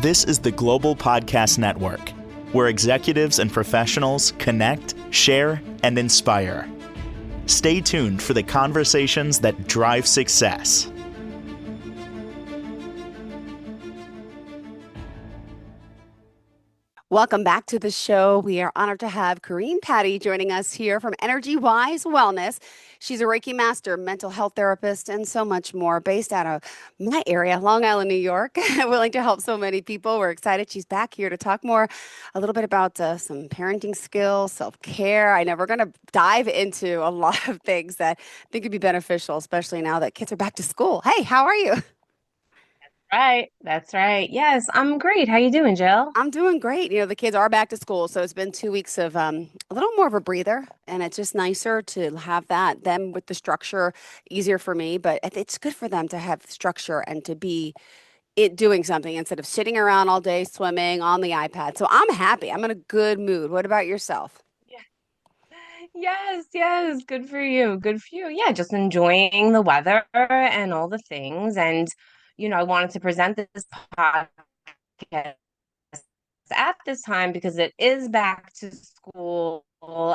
This is the Global Podcast Network, where executives and professionals connect, share, and inspire. Stay tuned for the conversations that drive success. Welcome back to the show. We are honored to have Corine Patti joining us here from Energy Wise Wellness. She's a Reiki Master, mental health therapist, and so much more, based out of my area, Long Island, New York, willing to help so many people. We're excited she's back here to talk more a little bit about some parenting skills, self-care. I know we're going to dive into a lot of things that I think could be beneficial, especially now that kids are back to school. Hey, how are you? Right. That's right. Yes, I'm great. How you doing, Jill? I'm doing great. The kids are back to school, so it's been 2 weeks of a little more of a breather, and it's just nicer to have that. Them with the structure, easier for me, but it's good for them to have structure and to be it doing something instead of sitting around all day swimming on the iPad. So I'm happy. I'm in a good mood. What about yourself? Yeah. Yes, yes. Good for you. Good for you. Yeah, just enjoying the weather and all the things. And, I wanted to present this podcast at this time because it is back to school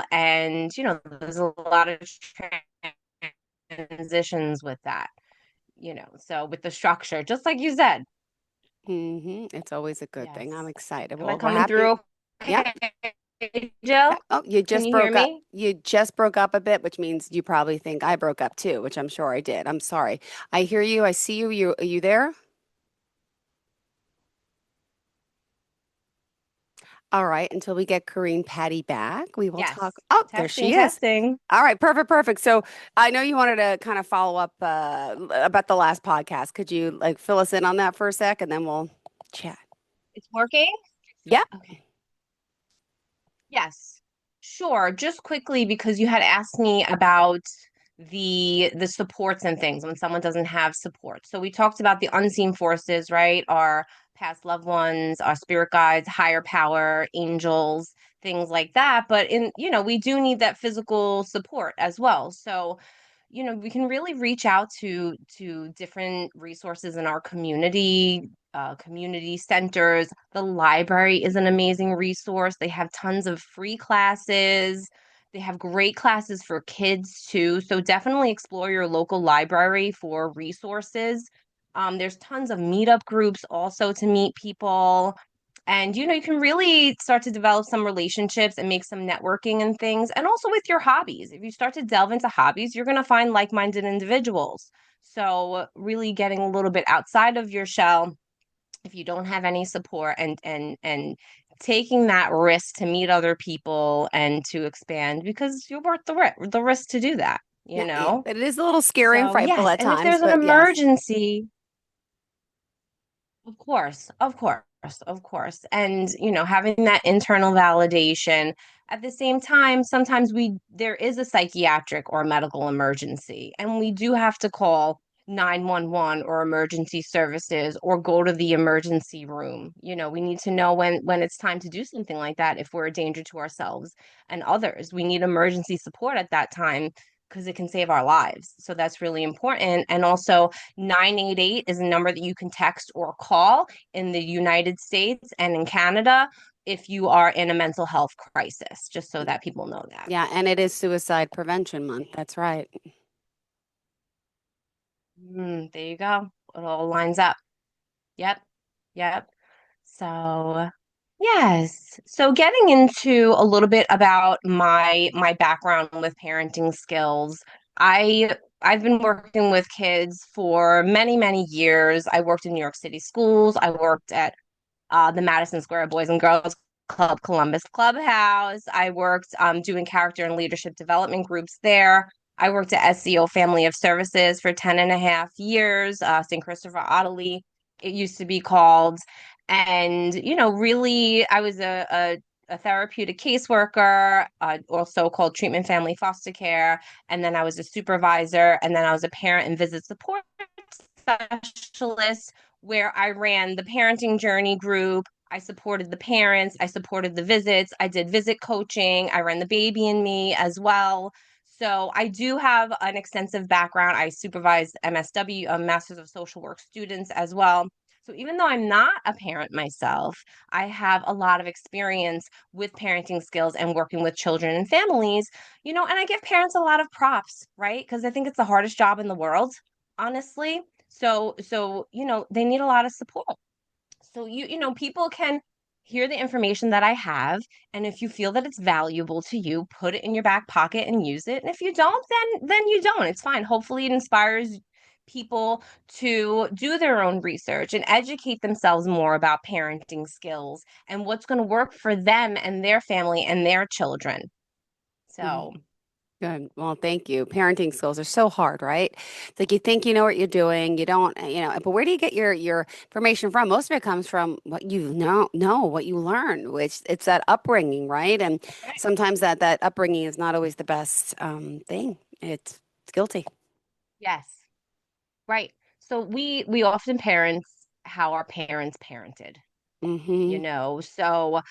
and, there's a lot of transitions with that, so with the structure, just like you said. It's always a good thing. I'm Yes. excited. Am I Well, we're coming happy. through Yeah. okay, Jill? Oh, you Can just you hear broke up. me? You just broke up a bit, which means you probably think I broke up too, which I'm sure I did. I'm sorry. I hear you. I see you. Are you there? All right. Until we get Corine Patti back, we will talk. Yes. Oh, there Testing, she is. testing. All right. Perfect. Perfect. So I know you wanted to kind of follow up about the last podcast. Could you fill us in on that for a sec and then we'll chat? It's working? Yeah. Okay. Yes. Sure. Just quickly, because you had asked me about the supports and things when someone doesn't have support. So we talked about the unseen forces, right? Our past loved ones, our spirit guides, higher power, angels, things like that. But we do need that physical support as well. So we can really reach out to different resources in our community, community centers. The library is an amazing resource. They have tons of free classes. They have great classes for kids too. So definitely explore your local library for resources. There's tons of meetup groups also to meet people. And you can really start to develop some relationships and make some networking and things. And also with your hobbies. If you start to delve into hobbies, you're going to find like-minded individuals. So really getting a little bit outside of your shell if you don't have any support, and taking that risk to meet other people and to expand, because you're worth the risk to do that, you Yeah. Yeah. know? It is a little scary and So frightful yes, at and if times, there's an but yes. emergency, of course, of course, of course. And, having that internal validation. At the same time, sometimes there is a psychiatric or medical emergency, and we do have to call 911 or emergency services or go to the emergency room. We need to know when it's time to do something like that if we're a danger to ourselves and others. We need emergency support at that time because it can save our lives. So that's really important. And also 988 is a number that you can text or call in the United States and in Canada if you are in a mental health crisis, just so that people know that. Yeah, and it is Suicide Prevention Month. That's right. There you go. It all lines up. Yep. Yep. So, yes. So getting into a little bit about my background with parenting skills. I I've been working with kids for many, many years. I worked in New York City schools. I worked at the Madison Square Boys and Girls Club Columbus Clubhouse. I worked doing character and leadership development groups there. I worked at SEO Family of Services for 10 and a half years, St. Christopher Ottilie, it used to be called. And, really, I was a therapeutic caseworker, also called treatment family foster care. And then I was a supervisor. And then I was a parent and visit support specialist where I ran the parenting journey group. I supported the parents, I supported the visits, I did visit coaching, I ran the baby and me as well. So I do have an extensive background. I supervised MSW, Masters of Social Work students as well. So even though I'm not a parent myself, I have a lot of experience with parenting skills and working with children and families, and I give parents a lot of props, right? Because I think it's the hardest job in the world, honestly. So, they need a lot of support. So people can hear the information that I have, and if you feel that it's valuable to you, put it in your back pocket and use it. And if you don't, then you don't. It's fine. Hopefully it inspires people to do their own research and educate themselves more about parenting skills and what's going to work for them and their family and their children. Mhm. So, Good. Well, thank you. Parenting skills are so hard, right? It's like you think you know what you're doing, you don't, but where do you get your information from? Most of it comes from what you know, what you learn, which it's that upbringing, right? And right. sometimes that upbringing is not always the best thing. It's guilty. Yes, right. So we often parents how our parents parented, Mm-hmm. So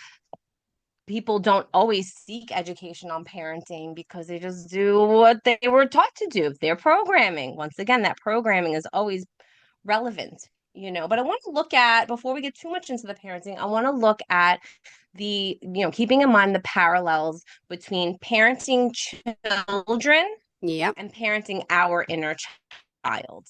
people don't always seek education on parenting because they just do what they were taught to do. Their programming. Once again, that programming is always relevant. But I want to look at, before we get too much into the parenting, I want to look at keeping in mind the parallels between parenting children Yep. and parenting our inner child.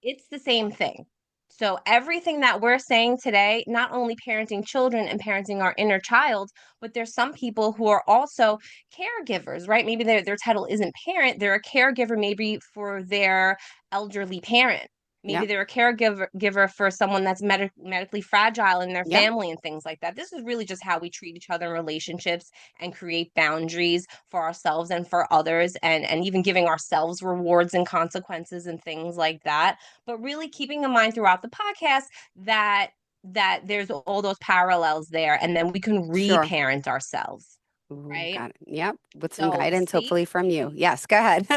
It's the same thing. So everything that we're saying today, not only parenting children and parenting our inner child, but there's some people who are also caregivers, right? Maybe their title isn't parent, they're a caregiver maybe for their elderly parent. Maybe Yep. they're a caregiver for someone that's medically fragile in their Yep. family and things like that. This is really just how we treat each other in relationships and create boundaries for ourselves and for others, and even giving ourselves rewards and consequences and things like that, but really keeping in mind throughout the podcast that there's all those parallels there, and then we can Sure. reparent ourselves, Ooh, right? got it. Yep. With some So guidance, hopefully from you. safety. Yes, go ahead.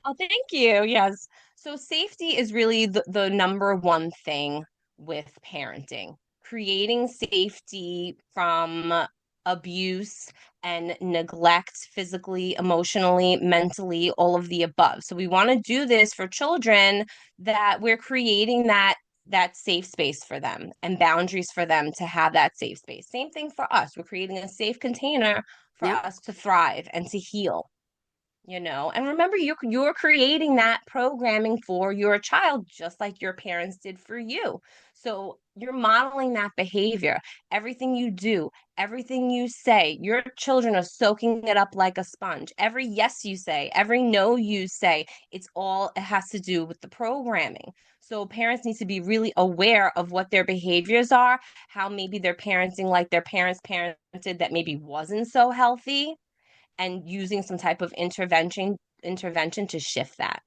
Oh, thank you. Yes. So safety is really the number one thing with parenting. Creating safety from abuse and neglect, physically, emotionally, mentally, all of the above. So we want to do this for children, that we're creating that safe space for them and boundaries for them to have that safe space. Same thing for us. We're creating a safe container for Yep. us to thrive and to heal. And remember, you're creating that programming for your child just like your parents did for you. So you're modeling that behavior. Everything you do, everything you say, your children are soaking it up like a sponge. Every yes you say, every no you say, it has to do with the programming. So parents need to be really aware of what their behaviors are, how maybe they're parenting like their parents parented that maybe wasn't so healthy, and using some type of intervention to shift that.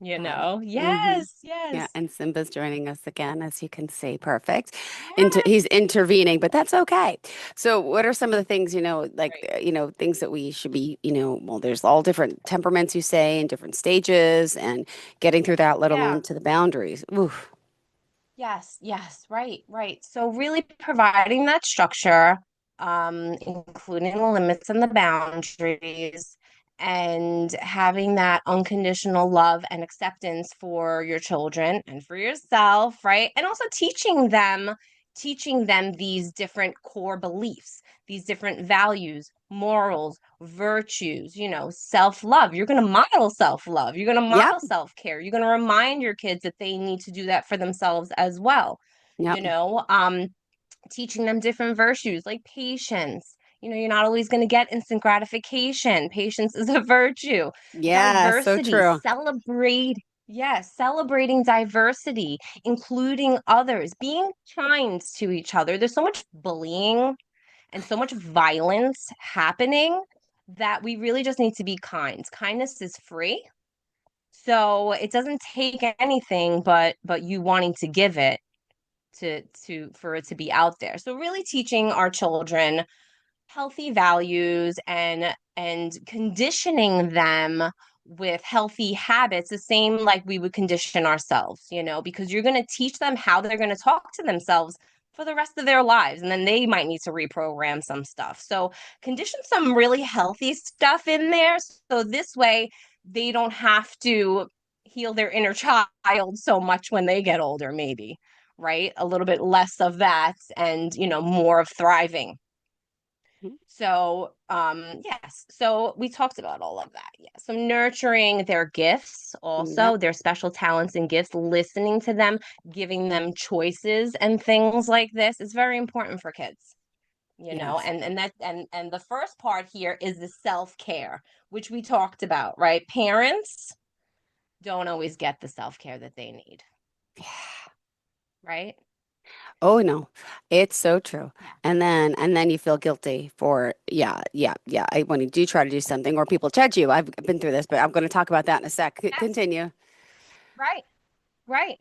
Got it. Mm-hmm. Yes, Yeah, yes. and Simba's joining us again, as you can see. Perfect. Yeah. He's intervening, but that's okay. So, what are some of the things, like, Right. things that we should be, well, there's all different temperaments, you say, and different stages, and getting through that, let Yeah. alone to the boundaries. Oof. Yes, yes, right, right. So really providing that structure, including the limits and the boundaries, and having that unconditional love and acceptance for your children and for yourself, right? And also teaching them these different core beliefs, these different values, morals, virtues, self-love. You're going to model self-love. You're going to Yep. model self-care. You're going to remind your kids that they need to do that for themselves as well. Yep. You know, um, Teaching them different virtues like patience. You're not always going to get instant gratification. Patience is a virtue. Yeah, so Diversity, true. yes, celebrating diversity, including others, being kind to each other. There's so much bullying and so much violence happening that we really just need to be kind. Kindness is free. So it doesn't take anything but you wanting to give it to for it to be out there. So really teaching our children healthy values and conditioning them with healthy habits, the same like we would condition ourselves, because you're going to teach them how they're going to talk to themselves for the rest of their lives, and then they might need to reprogram some stuff. So condition some really healthy stuff in there, so this way they don't have to heal their inner child so much when they get older, maybe. right? A little bit less of that and, more of thriving. Mhm. So, yes. So we talked about all of that. Yeah. So nurturing their gifts, Yep. also their special talents and gifts, listening to them, giving them choices and things like this is very important for kids. Yes. And the first part here is the self-care, which we talked about, right? Parents don't always get the self-care that they need, right? Oh no, it's so true. Yeah. And then you feel guilty for yeah. When you do try to do something or people judge you. I've been through this, but I'm going to talk about that in a sec. Yes. Continue. Right. Right.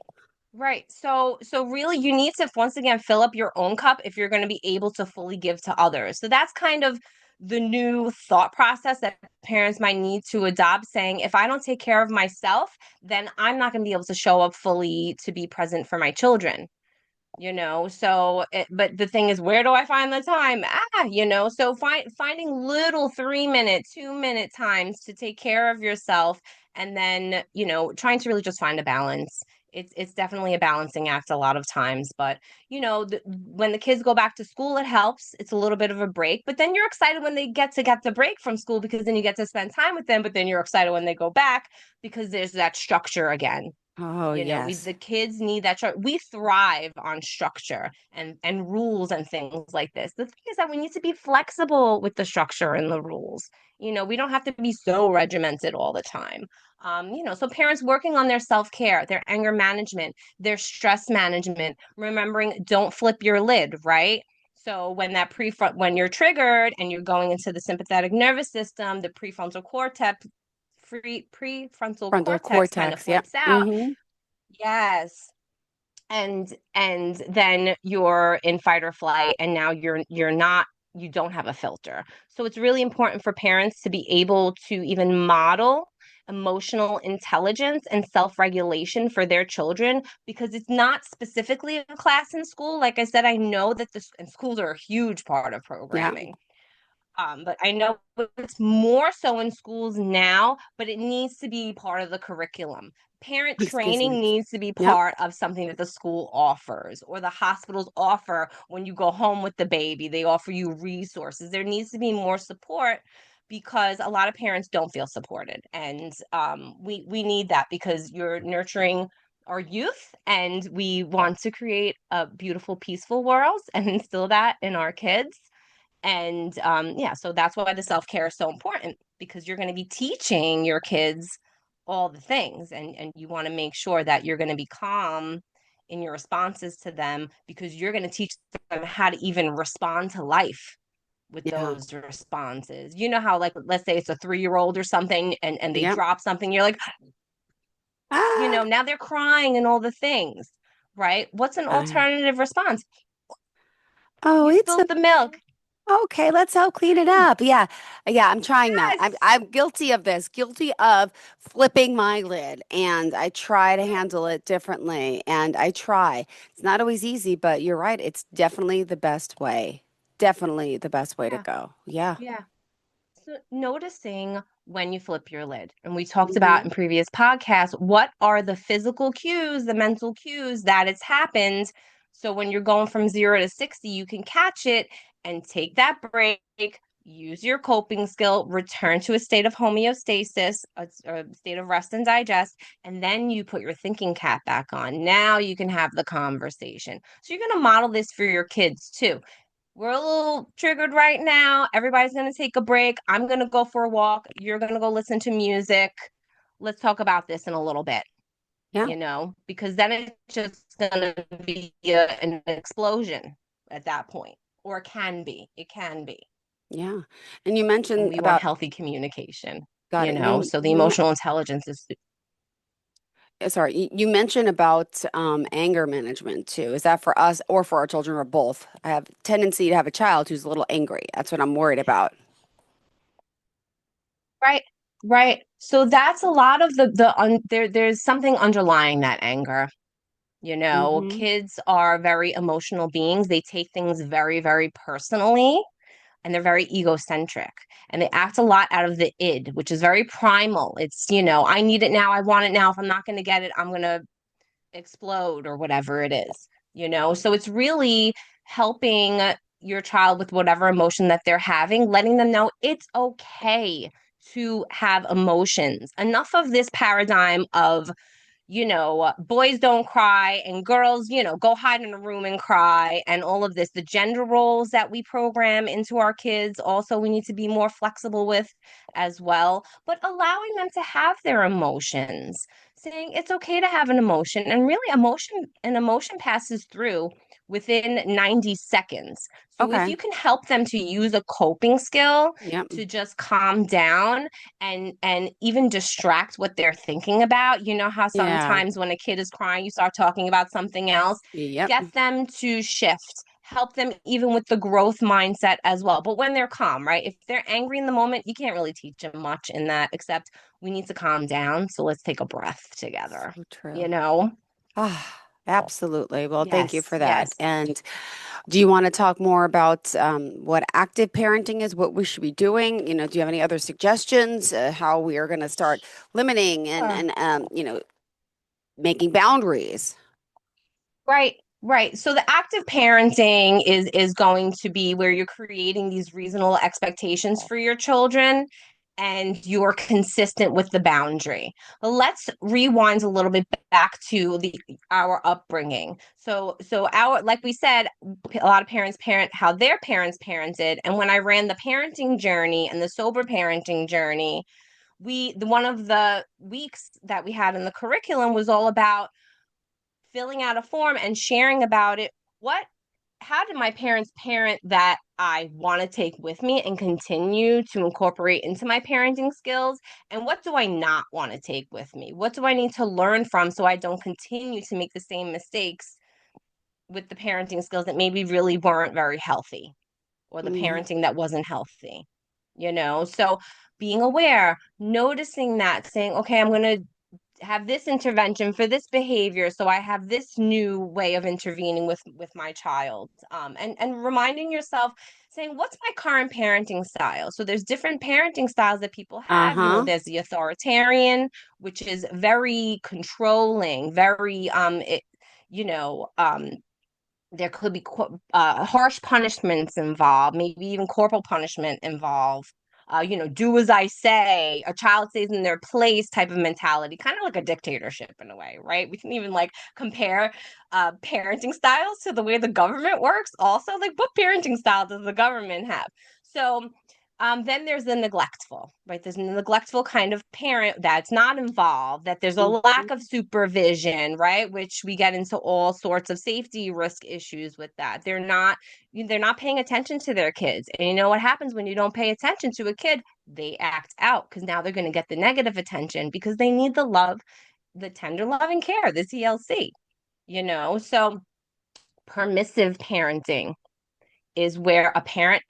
Right. So really you need to once again fill up your own cup if you're going to be able to fully give to others. So that's kind of the new thought process that parents might need to adopt, saying if I don't take care of myself, then I'm not going to be able to show up fully to be present for my children. But the thing is, where do I find the time? So finding little 3 minute 2 minute times to take care of yourself, and then trying to really just find a balance. It's definitely a balancing act a lot of times, but when the kids go back to school, it helps. It's a little bit of a break, but then you're excited when they get the break from school, because then you get to spend time with them, but then you're excited when they go back because there's that structure again. Oh yes. The kids need that we thrive on structure and rules and things like this. The thing is that we need to be flexible with the structure and the rules. We don't have to be so regimented all the time. So parents working on their self-care, their anger management, their stress management, remembering don't flip your lid, right? So when you're triggered and you're going into the sympathetic nervous system, the prefrontal Frontal cortex kind of cortex. Yep. flips out. Mm-hmm. Yes. And then you're in fight or flight, and now you don't have a filter. So it's really important for parents to be able to even model emotional intelligence and self-regulation for their children, because it's not specifically a class in school. Like I said, I know that and schools are a huge part of Yeah. programming. But I know it's more so in schools now, but it needs to be part of the curriculum. Parent Excuse me. training needs to be Yep. part of something that the school offers, or the hospitals offer when you go home with the baby. They offer you resources. There needs to be more support, because a lot of parents don't feel supported. And we need that, because you're nurturing our youth, and we want to create a beautiful, peaceful world and instill that in our kids. And yeah, so that's why the self-care is so important, because you're going to be teaching your kids all the things, and you want to make sure that you're going to be calm in your responses to them, because you're going to teach them how to even respond to life with Yeah. those responses. You know how, like, let's say it's a 3-year-old or something, and they Yep. drop something, you're like, Ah. now they're crying and all the things, right? What's an I, alternative response? oh, You it's spilled the milk. okay, let's help clean it up. Yeah. Yeah, I'm trying that. I'm Yes. I'm guilty of this, guilty of flipping my lid, and I try to handle it differently, and I try. It's not always easy, but you're right. It's definitely the best way. Definitely the best way to Yeah. go. Yeah. Yeah. So noticing when you flip your lid, and we talked about Hmm. in previous podcasts, what are the physical cues, the mental cues that it's happened. So when you're going from 0 to 60, you can catch it and take that break, use your coping skill, return to a state of homeostasis, a state of rest and digest, and then you put your thinking cap back on. Now you can have the conversation. So you're going to model this for your kids too. We're a little triggered right now. Everybody's going to take a break. I'm going to go for a walk. You're going to go listen to music. Let's talk about this in a little bit, Yeah. because then it's just going to be an explosion at that point, or it can be. It can be. Yeah. And you And mentioned we want about healthy communication, got it. so the emotional intelligence is Sorry, you mentioned about anger management too. Is that for us or for our children or both? I have a tendency to have a child who's a little angry. That's what I'm worried about. right. Right. So that's a lot of there's something underlying that anger. Hmm. Kids are very emotional beings. They take things very, very personally, and they're very egocentric, and they act a lot out of the id, which is very primal. It's, I need it now. I want it now. If I'm not going to get it, I'm going to explode, or whatever it is. So it's really helping your child with whatever emotion that they're having, letting them know it's okay to have emotions. Enough of this paradigm of boys don't cry and girls, go hide in a room and cry and all of this. The gender roles that we program into our kids, also, we need to be more flexible with as well, but allowing them to have their emotions, saying it's okay to have an emotion. And really, an emotion passes through within 90 seconds. So if Okay. you can help them to use a coping skill Yep. to just calm down and even distract what they're thinking about. You know how Yeah. sometimes when a kid is crying, you start talking about something else. Yep. Get them to shift. Help them even with the growth mindset as well. But when they're calm, right? If they're angry in the moment, you can't really teach them much in that, except we need to calm down. So let's take a breath together, So you true. know? Ah, absolutely. Well, thank you Yes, for that. yes. And do you want to talk more about what active parenting is, what we should be doing? Do you have any other suggestions, how we are going to start limiting and, Sure. and making boundaries? Right, right. So the active parenting is going to be where you're creating these reasonable expectations for your children and you're consistent with the boundary. But let's rewind a little bit back to the our upbringing. So our like we said, a lot of parents parent how their parents parented. And when I ran the parenting journey and the sober parenting journey, one of the weeks that we had in the curriculum was all about filling out a form and sharing about it. How did my parents parent that I want to take with me and continue to incorporate into my parenting skills? And what do I not want to take with me? What do I need to learn from so I don't continue to make the same mistakes with the parenting skills that maybe really weren't very healthy or the Hmm. parenting that wasn't healthy? So being aware, noticing that, saying, okay, I'm going to have this intervention for this behavior, so I have this new way of intervening with my child, and reminding yourself, saying, what's my current parenting style? So there's different parenting styles that people have. Uh-huh. There's the authoritarian, which is very controlling, very you know um there could be harsh punishments involved, maybe even corporal punishment involved. Do as I say, a child stays in their place type of mentality, kind of like a dictatorship in a way, right? We can even like compare parenting styles to the way the government works. Also, like what parenting style does the government have? So then there's the neglectful, right? There's a neglectful kind of parent that's not involved, that there's a Mhm. lack of supervision, right? Which we get into all sorts of safety risk issues with that. They're not paying attention to their kids. And you know what happens when you don't pay attention to a kid? They act out because now they're going to get the negative attention because they need the love, the tender loving care, the TLC. So permissive parenting is where a parent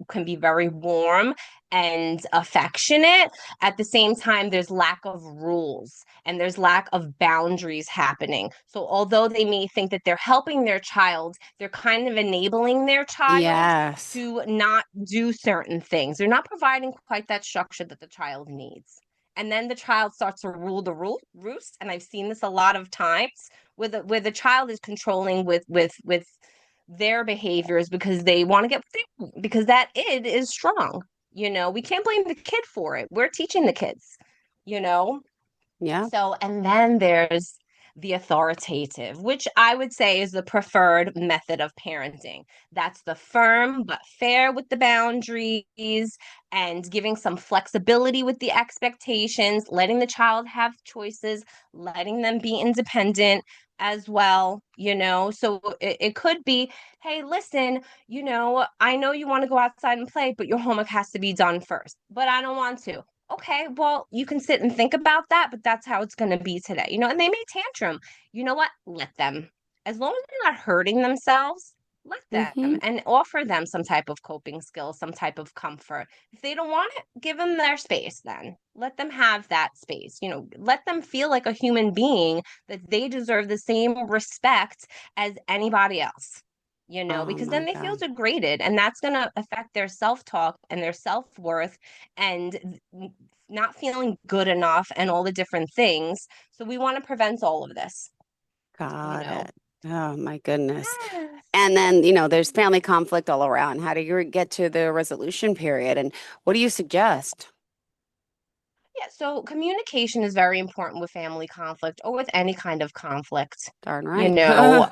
can be very warm and affectionate. At the same time, there's lack of rules and there's lack of boundaries happening. So although they may think that they're helping their child, they're kind of enabling their child Yes. to not do certain things. They're not providing quite that structure that the child needs. And then the child starts to rule the roost. And I've seen this a lot of times where the child is controlling with their behaviors because they want to because that id is strong. We can't blame the kid for it. We're teaching the kids, you know Yeah. so, and then there's the authoritative, which I would say is the preferred method of parenting. That's the firm but fair with the boundaries and giving some flexibility with the expectations, letting the child have choices, letting them be independent as well. So it could be, hey, listen, I know you want to go outside and play, but your homework has to be done first, but I don't want to. Okay, well, you can sit and think about that, but that's how it's going to be today. And they may tantrum. You know what? Let them. As long as they're not hurting themselves, let them Hmm. and offer them some type of coping skill, some type of comfort. If they don't want it, give them their space then. Let them have that space. Let them feel like a human being, that they deserve the same respect as anybody else. Oh Because my then they feel God. degraded, and that's going to affect their self-talk and their self-worth and not feeling good enough and all the different things. So we want to prevent all of this, you Got know. it. Oh my goodness. Yes. And then, there's family conflict all around. How do you get to the resolution period? And what do you suggest? Yeah, so communication is very important with family conflict or with any kind of conflict. Darn You right. know,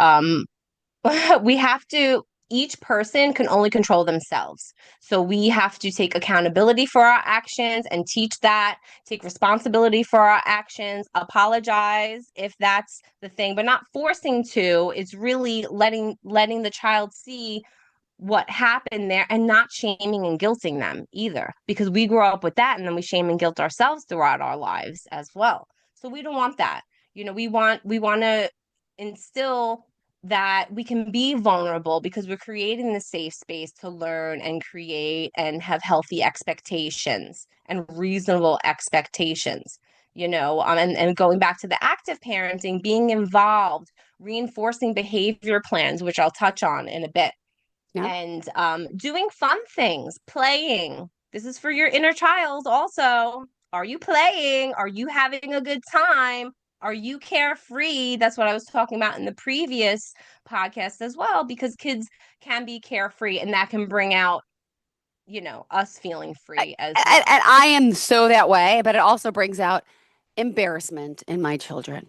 we have to, each person can only control themselves. So we have to take accountability for our actions and teach that, take responsibility for our actions, apologize if that's the thing, but not forcing to. It's really letting the child see what happened there and not shaming and guilting them either, because we grow up with that and then we shame and guilt ourselves throughout our lives as well. So we don't want that. We want to instill that we can be vulnerable because we're creating the safe space to learn and create and have healthy expectations and reasonable expectations. And going back to the active parenting, being involved, reinforcing behavior plans, which I'll touch on in a bit, Yep. and doing fun things, playing. This is for your inner child also. Are you playing? Are you having a good time? Are you carefree? That's what I was talking about in the previous podcast as well, because kids can be carefree and that can bring out, us feeling I- free as And, well. and I am so that way, but it also brings out embarrassment in my children.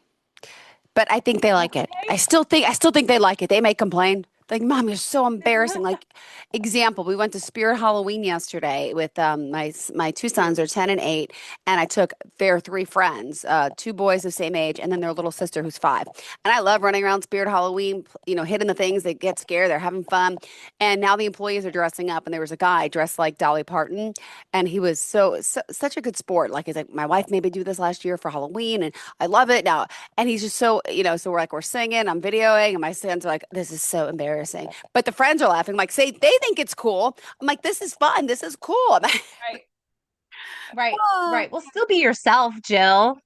But I think they like it. Okay. I still think they like it. They may complain. Like, Mom, you're so embarrassing. Like, example, we went to Spirit Halloween yesterday with my two sons are 10 and 8, and I took their three friends, two boys the same age, and then their little sister who's 5. And I love running around Spirit Halloween, hitting the things. They get scared. They're having fun. And now the employees are dressing up, and there was a guy dressed like Dolly Parton, and he was such a good sport. Like, he's like, my wife made me do this last year for Halloween, and I love it now. And he's just so, so we're singing, I'm videoing, and my sons are like, this is so embarrassing. But the friends are laughing, like, say they think it's cool. I'm like, this is fun. This is cool. Right. Right. "Ah." Right. Well, still be yourself, Jill.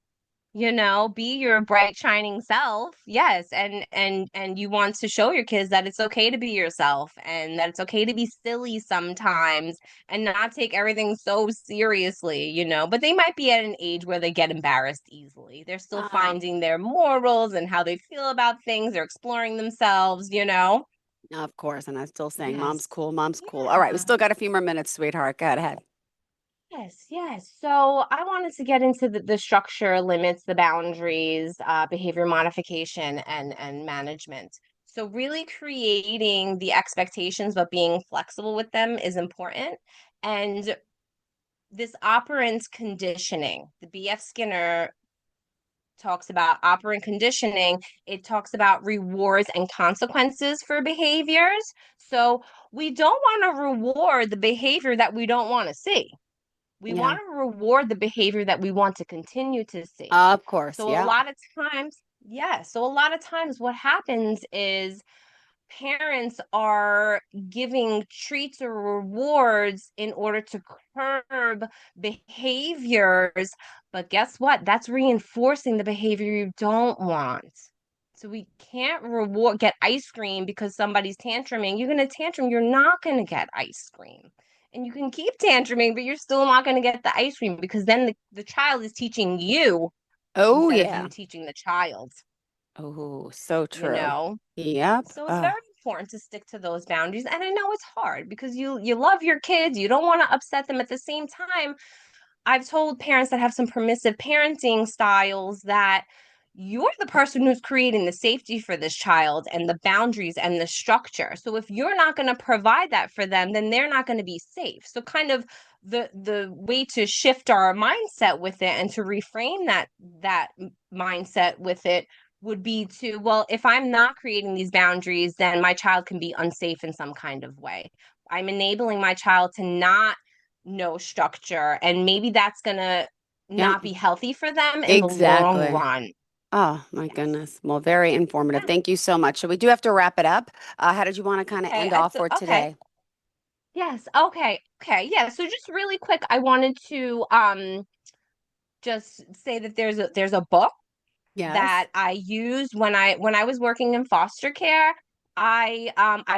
Be your bright shining self. Yes, and you want to show your kids that it's okay to be yourself and that it's okay to be silly sometimes and not take everything so seriously. But they might be at an age where they get embarrassed easily. They're still Oh, finding their morals and how they feel about things. They're exploring themselves. of course. And I'm still saying, mom's Yes. cool, mom's cool. All right, we Yeah. still got a few more minutes, sweetheart. Go ahead. Yes, yes. So I wanted to get into the structure, limits, the boundaries, behavior modification, and management. So really creating the expectations, but being flexible with them is important. And this operant conditioning, the B.F. Skinner talks about operant conditioning. It talks about rewards and consequences for behaviors. So we don't want to reward the behavior that we don't want to see. We Yeah, want to reward the behavior that we want to continue to see. of course. So a Yeah. lot of times, yeah. So a lot of times what happens is parents are giving treats or rewards in order to curb behaviors. But guess what? That's reinforcing the behavior you don't want. So we can't get ice cream because somebody's tantruming. You're going to tantrum, you're not going to get ice cream. And you can keep tantruming, but you're still not going to get the ice cream because then the child is teaching you Oh, instead of yeah. you teaching the child, Oh, so you true. know? Yep. So it's very important to stick to those boundaries. And I know it's hard because you love your kids, you don't want to upset them. At the same time, I've told parents that have some permissive parenting styles that you're the person who's creating the safety for this child and the boundaries and the structure. So if you're not going to provide that for them, then they're not going to be safe. So kind of the way to shift our mindset with it and to reframe that mindset with it would be to, well, if I'm not creating these boundaries, then my child can be unsafe in some kind of way. I'm enabling my child to not know structure, and maybe that's going to Yep. not be healthy for them in the long Exactly. run. Oh, my Yes. goodness. Well, very informative. Yeah. Thank you so much. So we do have to wrap it up. How did you want to kind of Okay. end off for Okay. today? Yes. Okay. Okay. Yeah. So just really quick, I wanted to just say that there's a book Yes. that I used when I was working in foster care. I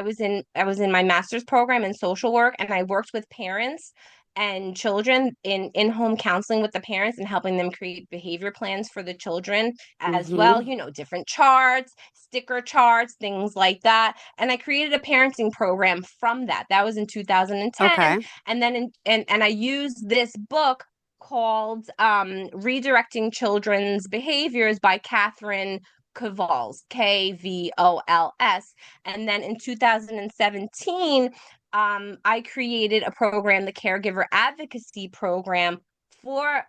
was in my master's program in social work, and I worked with parents, and children in in-home counseling with the parents and helping them create behavior plans for the children as well, Mm-hmm. different charts, sticker charts, things like that. And I created a parenting program from that. That was in 2010. Okay. And then and I used this book called Redirecting Children's Behaviors by Catherine Kvols, Kvols. And then in 2017, I created a program, the Caregiver Advocacy Program, for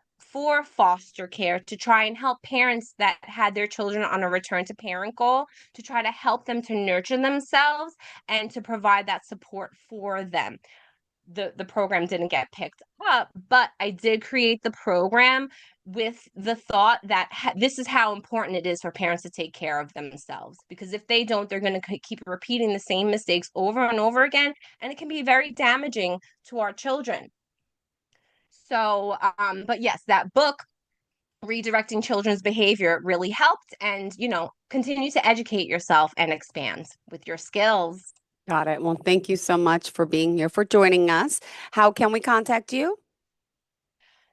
foster care, to try and help parents that had their children on a return to parent goal, to try to help them to nurture themselves and to provide that support for them. The program didn't get picked up, but I did create the program with the thought that this is how important it is for parents to take care of themselves, because if they don't, they're going to keep repeating the same mistakes over and over again, and it can be very damaging to our children. So but yes, that book, Redirecting Children's Behavior, really helped. And continue to educate yourself and expand with your skills. Got it. Well, thank you so much for being here, for joining us. How can we contact you?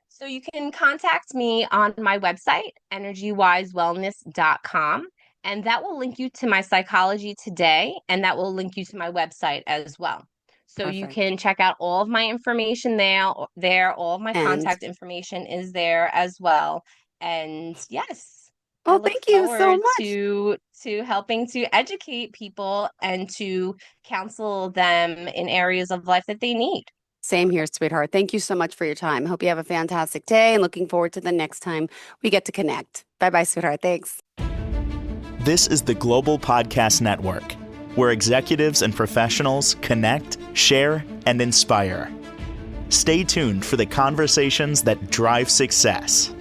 So you can contact me on my website, energywisewellness.com, and that will link you to my Psychology Today, and that will link you to my website as well. So you Perfect. can check out all of my information there. All of my And contact information is there as well. And yes, I well, look thank you so forward much. to helping to educate people and to counsel them in areas of life that they need. Same here, sweetheart. Thank you so much for your time. Hope you have a fantastic day and looking forward to the next time we get to connect. Bye-bye, sweetheart. Thanks. This is the Global Podcast Network, where executives and professionals connect, share, and inspire. Stay tuned for the conversations that drive success.